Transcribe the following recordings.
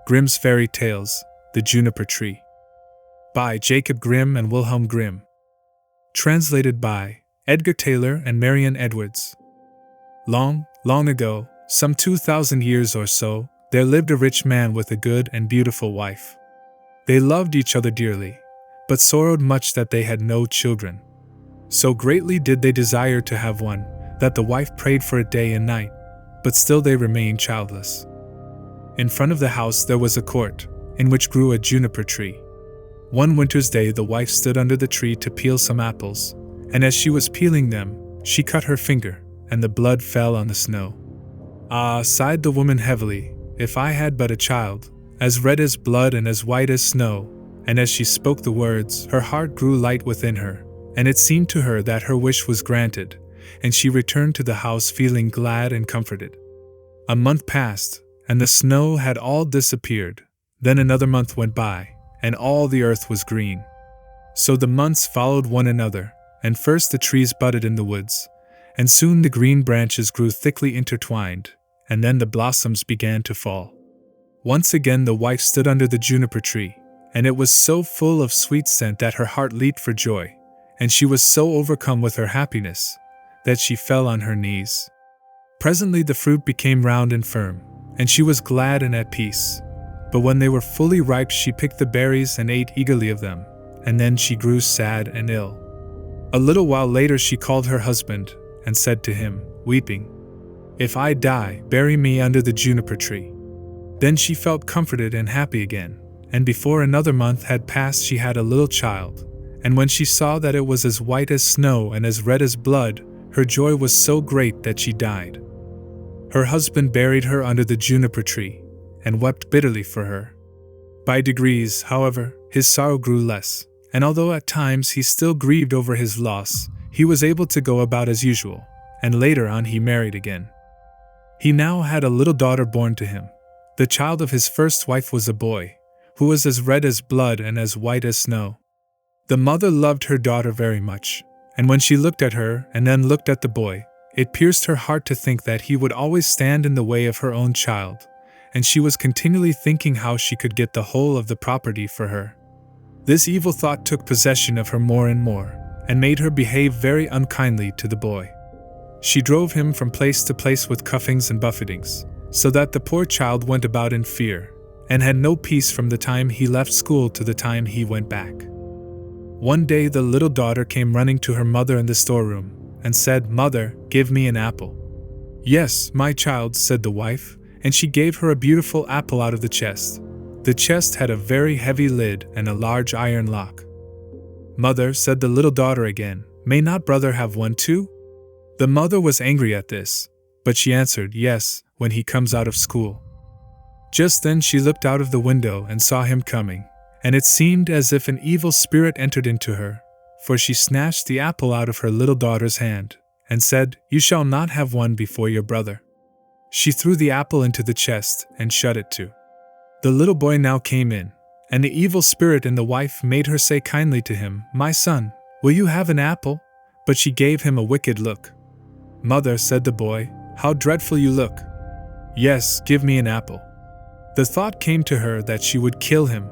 Grimm's Fairy Tales, The Juniper Tree. By Jacob Grimm and Wilhelm Grimm. Translated by Edgar Taylor and Marian Edwards. Long, long ago, some 2,000 years or so, there lived a rich man with a good and beautiful wife. They loved each other dearly, but sorrowed much that they had no children. So greatly did they desire to have one, that the wife prayed for it day and night, but still they remained childless. In front of the house there was a court, in which grew a juniper tree. One winter's day the wife stood under the tree to peel some apples, and as she was peeling them, she cut her finger, and the blood fell on the snow. "Ah," sighed the woman heavily, "if I had but a child, as red as blood and as white as snow." And as she spoke the words, her heart grew light within her, and it seemed to her that her wish was granted, and she returned to the house feeling glad and comforted. A month passed, and the snow had all disappeared. Then another month went by, and all the earth was green. So the months followed one another, and first the trees budded in the woods, and soon the green branches grew thickly intertwined, and then the blossoms began to fall. Once again the wife stood under the juniper tree, and it was so full of sweet scent that her heart leaped for joy, and she was so overcome with her happiness that she fell on her knees. Presently the fruit became round and firm, and she was glad and at peace. But when they were fully ripe she picked the berries and ate eagerly of them, and then she grew sad and ill. A little while later she called her husband, and said to him, weeping, "If I die, bury me under the juniper tree." Then she felt comforted and happy again, and before another month had passed she had a little child, and when she saw that it was as white as snow and as red as blood, her joy was so great that she died. Her husband buried her under the juniper tree, and wept bitterly for her. By degrees, however, his sorrow grew less, and although at times he still grieved over his loss, he was able to go about as usual, and later on he married again. He now had a little daughter born to him. The child of his first wife was a boy, who was as red as blood and as white as snow. The mother loved her daughter very much, and when she looked at her and then looked at the boy, it pierced her heart to think that he would always stand in the way of her own child, and she was continually thinking how she could get the whole of the property for her. This evil thought took possession of her more and more, and made her behave very unkindly to the boy. She drove him from place to place with cuffings and buffetings, so that the poor child went about in fear, and had no peace from the time he left school to the time he went back. One day the little daughter came running to her mother in the storeroom, and said, "Mother, give me an apple." "Yes, my child," said the wife, and she gave her a beautiful apple out of the chest. The chest had a very heavy lid and a large iron lock. "Mother," said the little daughter again, "may not brother have one too?" The mother was angry at this, but she answered, "Yes, when he comes out of school." Just then she looked out of the window and saw him coming, and it seemed as if an evil spirit entered into her, for she snatched the apple out of her little daughter's hand, and said, "You shall not have one before your brother." She threw the apple into the chest and shut it too. The little boy now came in, and the evil spirit in the wife made her say kindly to him, "My son, will you have an apple?" But she gave him a wicked look. "Mother," said the boy, "how dreadful you look." "Yes, give me an apple." The thought came to her that she would kill him.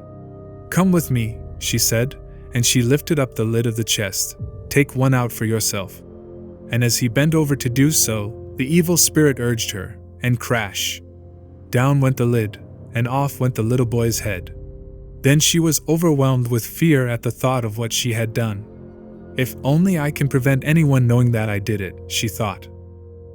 "Come with me," she said, and she lifted up the lid of the chest. "Take one out for yourself." And as he bent over to do so, the evil spirit urged her, and crash! Down went the lid, and off went the little boy's head. Then she was overwhelmed with fear at the thought of what she had done. "If only I can prevent anyone knowing that I did it," she thought.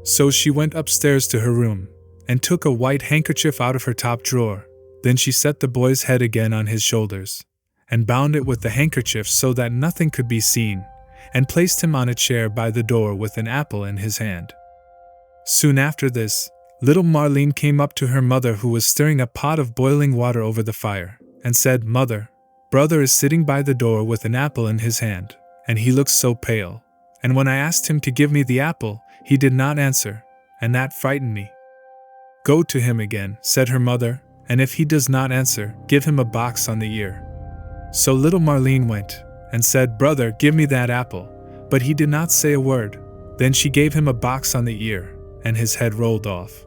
So she went upstairs to her room, and took a white handkerchief out of her top drawer. Then she set the boy's head again on his shoulders, and bound it with the handkerchief so that nothing could be seen, and placed him on a chair by the door with an apple in his hand. Soon after this, little Marlene came up to her mother, who was stirring a pot of boiling water over the fire, and said, "Mother, brother is sitting by the door with an apple in his hand, and he looks so pale, and when I asked him to give me the apple, he did not answer, and that frightened me." "Go to him again," said her mother, "and if he does not answer, give him a box on the ear." So little Marlene went, and said, "Brother, give me that apple," but he did not say a word. Then she gave him a box on the ear, and his head rolled off.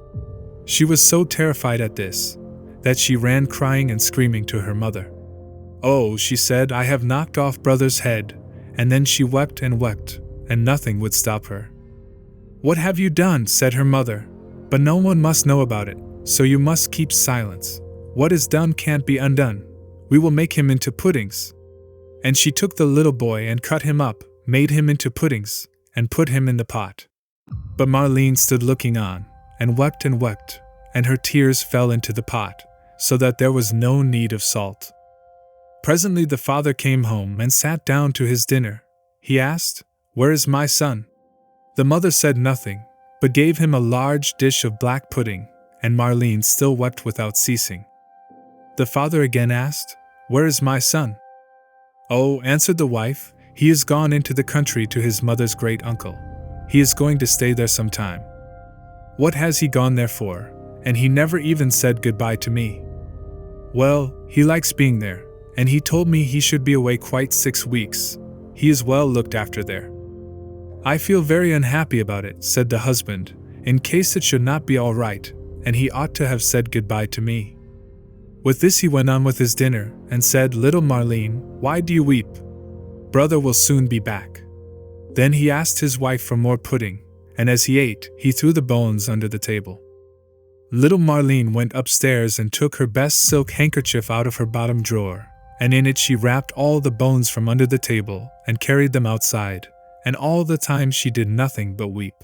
She was so terrified at this, that she ran crying and screaming to her mother. "Oh," she said, "I have knocked off brother's head," and then she wept, and nothing would stop her. "What have you done?" said her mother. "But no one must know about it, so you must keep silence. What is done can't be undone. We will make him into puddings." And she took the little boy and cut him up, made him into puddings, and put him in the pot. But Marlene stood looking on, and wept, and her tears fell into the pot, so that there was no need of salt. Presently the father came home and sat down to his dinner. He asked, "Where is my son?" The mother said nothing, but gave him a large dish of black pudding, and Marlene still wept without ceasing. The father again asked, "Where is my son?" "Oh," answered the wife, "he is gone into the country to his mother's great uncle. He is going to stay there some time." "What has he gone there for? And he never even said goodbye to me." "Well, he likes being there, and he told me he should be away quite 6 weeks. He is well looked after there." "I feel very unhappy about it," said the husband, "in case it should not be all right, and he ought to have said goodbye to me." With this he went on with his dinner, and said, "Little Marlene, why do you weep? Brother will soon be back." Then he asked his wife for more pudding, and as he ate, he threw the bones under the table. Little Marlene went upstairs and took her best silk handkerchief out of her bottom drawer, and in it she wrapped all the bones from under the table, and carried them outside, and all the time she did nothing but weep.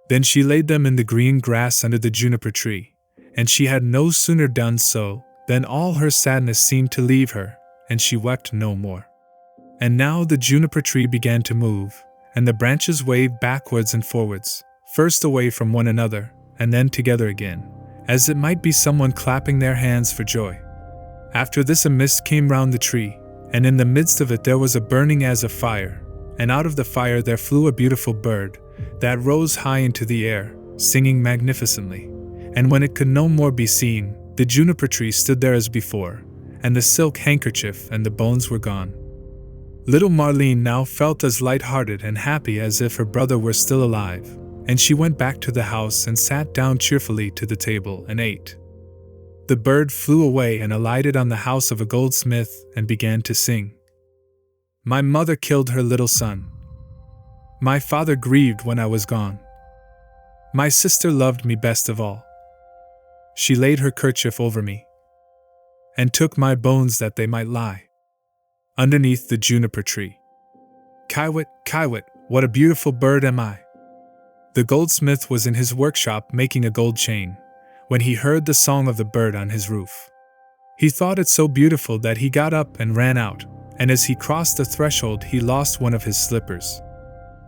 Then she laid them in the green grass under the juniper tree, and she had no sooner done so, than all her sadness seemed to leave her, and she wept no more. And now the juniper tree began to move, and the branches waved backwards and forwards, first away from one another, and then together again, as it might be someone clapping their hands for joy. After this a mist came round the tree, and in the midst of it there was a burning as of fire, and out of the fire there flew a beautiful bird, that rose high into the air, singing magnificently. And when it could no more be seen, the juniper tree stood there as before, and the silk handkerchief and the bones were gone. Little Marlene now felt as light-hearted and happy as if her brother were still alive, and she went back to the house and sat down cheerfully to the table and ate. The bird flew away and alighted on the house of a goldsmith and began to sing. "My mother killed her little son. My father grieved when I was gone. My sister loved me best of all. She laid her kerchief over me, and took my bones that they might lie underneath the juniper tree. Kiwit, kiwit, what a beautiful bird am I." The goldsmith was in his workshop making a gold chain, when he heard the song of the bird on his roof. He thought it so beautiful that he got up and ran out, and as he crossed the threshold he lost one of his slippers.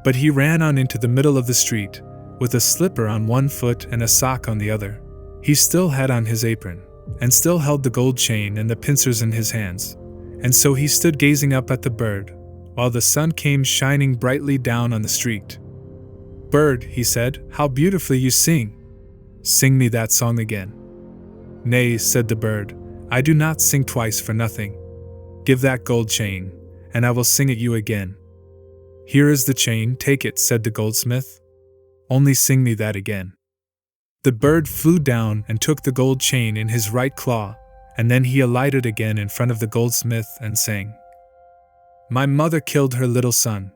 But he ran on into the middle of the street, with a slipper on one foot and a sock on the other. He still had on his apron, and still held the gold chain and the pincers in his hands, and so he stood gazing up at the bird, while the sun came shining brightly down on the street. "Bird," he said, "how beautifully you sing. Sing me that song again." "Nay," said the bird, "I do not sing twice for nothing. Give that gold chain, and I will sing it you again." "Here is the chain, take it," said the goldsmith. "Only sing me that again." The bird flew down and took the gold chain in his right claw, and then he alighted again in front of the goldsmith and sang, "My mother killed her little son.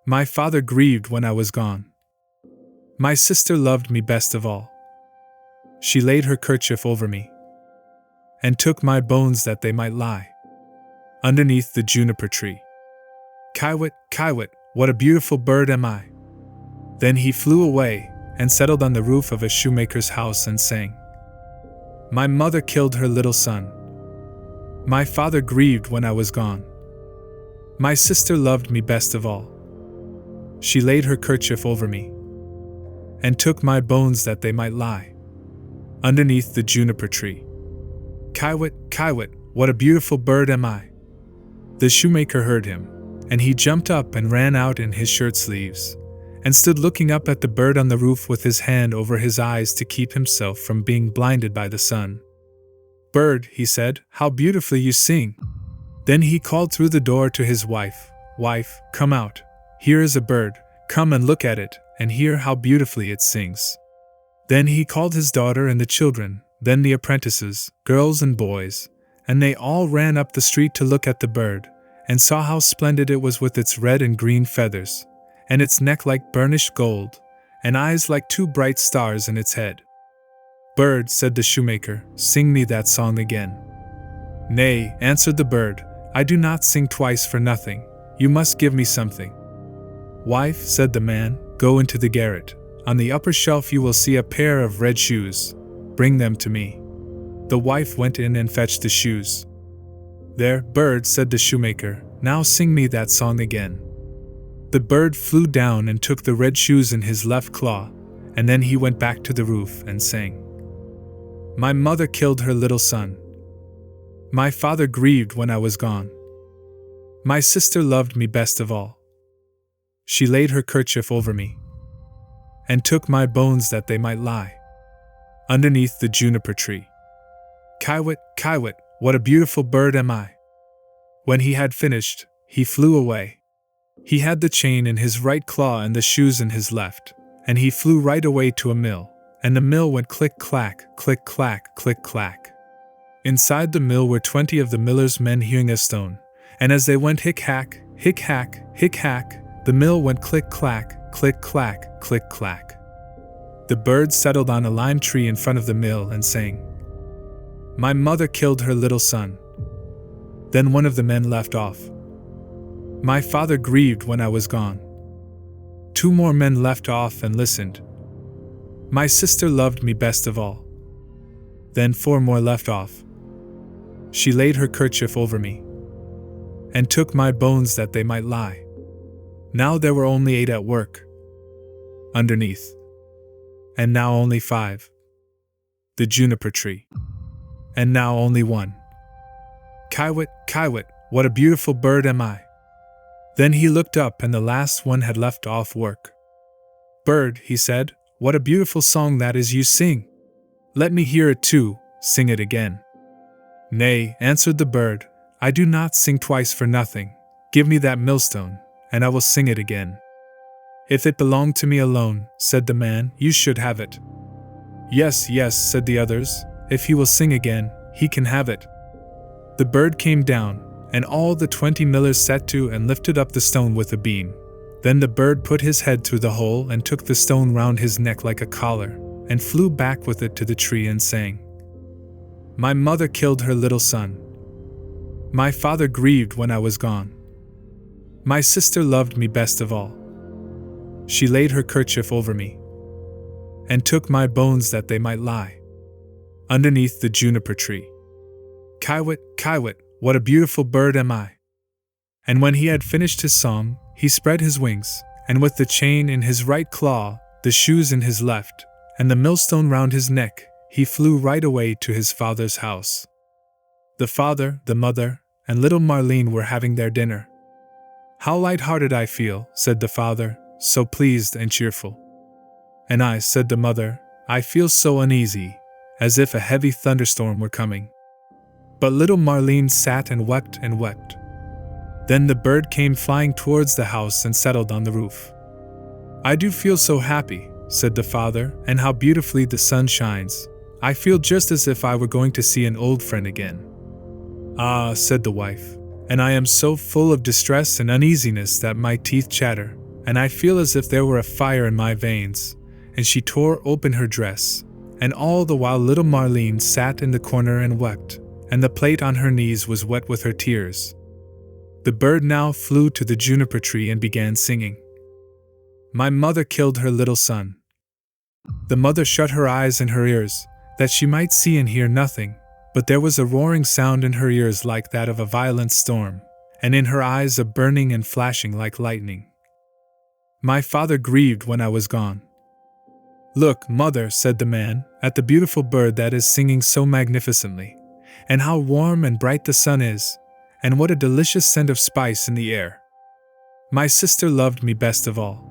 My father grieved when I was gone. My sister loved me best of all. She laid her kerchief over me, and took my bones that they might lie underneath the juniper tree. Kiwit, kiwit, what a beautiful bird am I." Then he flew away, and settled on the roof of a shoemaker's house and sang, "My mother killed her little son. My father grieved when I was gone. My sister loved me best of all. She laid her kerchief over me, and took my bones that they might lie underneath the juniper tree. Kiwit, kiwit, what a beautiful bird am I." The shoemaker heard him, and he jumped up and ran out in his shirt sleeves, and stood looking up at the bird on the roof with his hand over his eyes to keep himself from being blinded by the sun. "Bird," he said, "how beautifully you sing." Then he called through the door to his wife, "Wife, come out. Here is a bird, come and look at it, and hear how beautifully it sings." Then he called his daughter and the children, then the apprentices, girls and boys, and they all ran up the street to look at the bird, and saw how splendid it was with its red and green feathers, and its neck like burnished gold, and eyes like two bright stars in its head. "Bird," said the shoemaker, "sing me that song again." "Nay," answered the bird, "I do not sing twice for nothing. You must give me something." "Wife," said the man, "go into the garret. On the upper shelf you will see a pair of red shoes. Bring them to me." The wife went in and fetched the shoes. "There, bird," said the shoemaker, "now sing me that song again." The bird flew down and took the red shoes in his left claw, and then he went back to the roof and sang. "My mother killed her little son. My father grieved when I was gone. My sister loved me best of all. She laid her kerchief over me, and took my bones that they might lie underneath the juniper tree. Kiwit, kiwit, what a beautiful bird am I." When he had finished, he flew away. He had the chain in his right claw and the shoes in his left, and he flew right away to a mill, and the mill went click-clack, click-clack, click-clack. Inside the mill were 20 of the miller's men hewing a stone, and as they went hick-hack, hick-hack, hick-hack, the mill went click-clack, click-clack, click-clack. The bird settled on a lime tree in front of the mill and sang, "My mother killed her little son." Then one of the men left off. "My father grieved when I was gone." 2 more men left off and listened. "My sister loved me best of all." Then 4 more left off. "She laid her kerchief over me, and took my bones that they might lie." Now there were only 8 at work underneath, and now only 5. The juniper tree, and now only 1. Kiwit, kiwit, what a beautiful bird am I. Then he looked up and the last one had left off work. "Bird," he said, "what a beautiful song that is you sing. Let me hear it too, sing it again." "Nay," answered the bird, "I do not sing twice for nothing. Give me that millstone, and I will sing it again." "If it belonged to me alone," said the man, "you should have it." "Yes, yes," said the others, "if he will sing again, he can have it." The bird came down, and all the 20 millers set to and lifted up the stone with a beam. Then the bird put his head through the hole and took the stone round his neck like a collar, and flew back with it to the tree and sang, "My mother killed her little son. My father grieved when I was gone. My sister loved me best of all. She laid her kerchief over me, and took my bones that they might lie underneath the juniper tree. Kiwit, kiwit, what a beautiful bird am I." And when he had finished his song, he spread his wings, and with the chain in his right claw, the shoes in his left, and the millstone round his neck, he flew right away to his father's house. The father, the mother, and little Marlene were having their dinner. "How light-hearted I feel," said the father, "so pleased and cheerful." "And I," said the mother, "I feel so uneasy, as if a heavy thunderstorm were coming." But little Marlene sat and wept and wept. Then the bird came flying towards the house and settled on the roof. "I do feel so happy," said the father, "and how beautifully the sun shines. I feel just as if I were going to see an old friend again." "Ah," said the wife, "and I am so full of distress and uneasiness that my teeth chatter, and I feel as if there were a fire in my veins." And she tore open her dress, and all the while little Marlene sat in the corner and wept, and the plate on her knees was wet with her tears. The bird now flew to the juniper tree and began singing, "My mother killed her little son." The mother shut her eyes and her ears, that she might see and hear nothing, but there was a roaring sound in her ears like that of a violent storm, and in her eyes a burning and flashing like lightning. "My father grieved when I was gone." "Look, mother," said the man, "at the beautiful bird that is singing so magnificently, and how warm and bright the sun is, and what a delicious scent of spice in the air. My sister loved me best of all."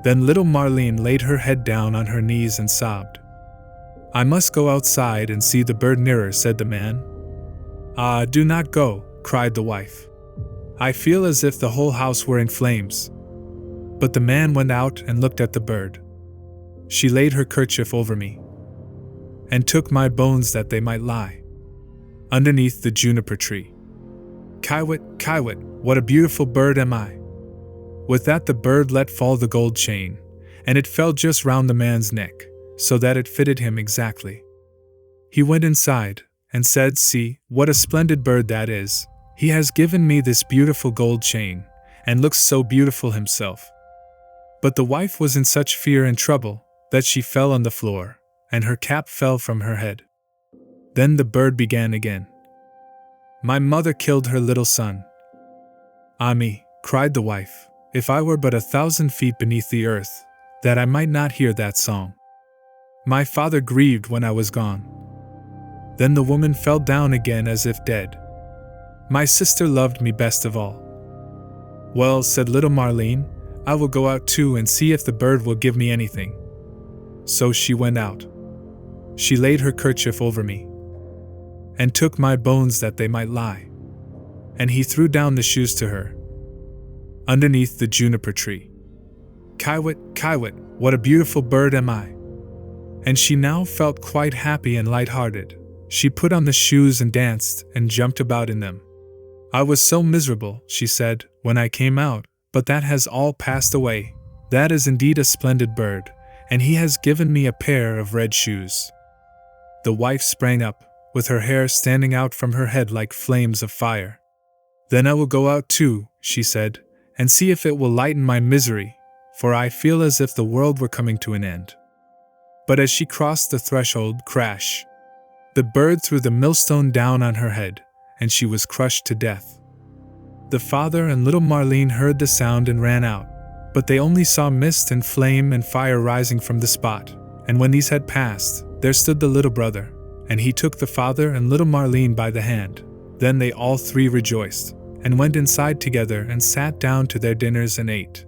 Then little Marlene laid her head down on her knees and sobbed. "I must go outside and see the bird nearer," said the man. "Ah, do not go," cried the wife. "I feel as if the whole house were in flames." But the man went out and looked at the bird. "She laid her kerchief over me, and took my bones that they might lie underneath the juniper tree. Kiwit, kiwit, what a beautiful bird am I. With that the bird let fall the gold chain, and it fell just round the man's neck, so that it fitted him exactly. He went inside, and said, "See, what a splendid bird that is. He has given me this beautiful gold chain, and looks so beautiful himself." But the wife was in such fear and trouble, that she fell on the floor, and her cap fell from her head. Then the bird began again. "My mother killed her little son." "Ah me," cried the wife, "if I were but 1,000 feet beneath the earth, that I might not hear that song. My father grieved when I was gone." Then the woman fell down again as if dead. "My sister loved me best of all." "Well," said little Marlene, "I will go out too and see if the bird will give me anything." So she went out. She laid her kerchief over me, and took my bones that they might lie. And he threw down the shoes to her underneath the juniper tree. Kiwit, kiwit, what a beautiful bird am I. And she now felt quite happy and light-hearted. She put on the shoes and danced and jumped about in them. "I was so miserable," she said, "when I came out, but that has all passed away. That is indeed a splendid bird, and he has given me a pair of red shoes." The wife sprang up, with her hair standing out from her head like flames of fire. "Then I will go out too," she said, "and see if it will lighten my misery, for I feel as if the world were coming to an end." But as she crossed the threshold, crash! The bird threw the millstone down on her head, and she was crushed to death. The father and little Marlene heard the sound and ran out, but they only saw mist and flame and fire rising from the spot, and when these had passed, there stood the little brother, and he took the father and little Marlene by the hand. Then they all three rejoiced, and went inside together and sat down to their dinners and ate.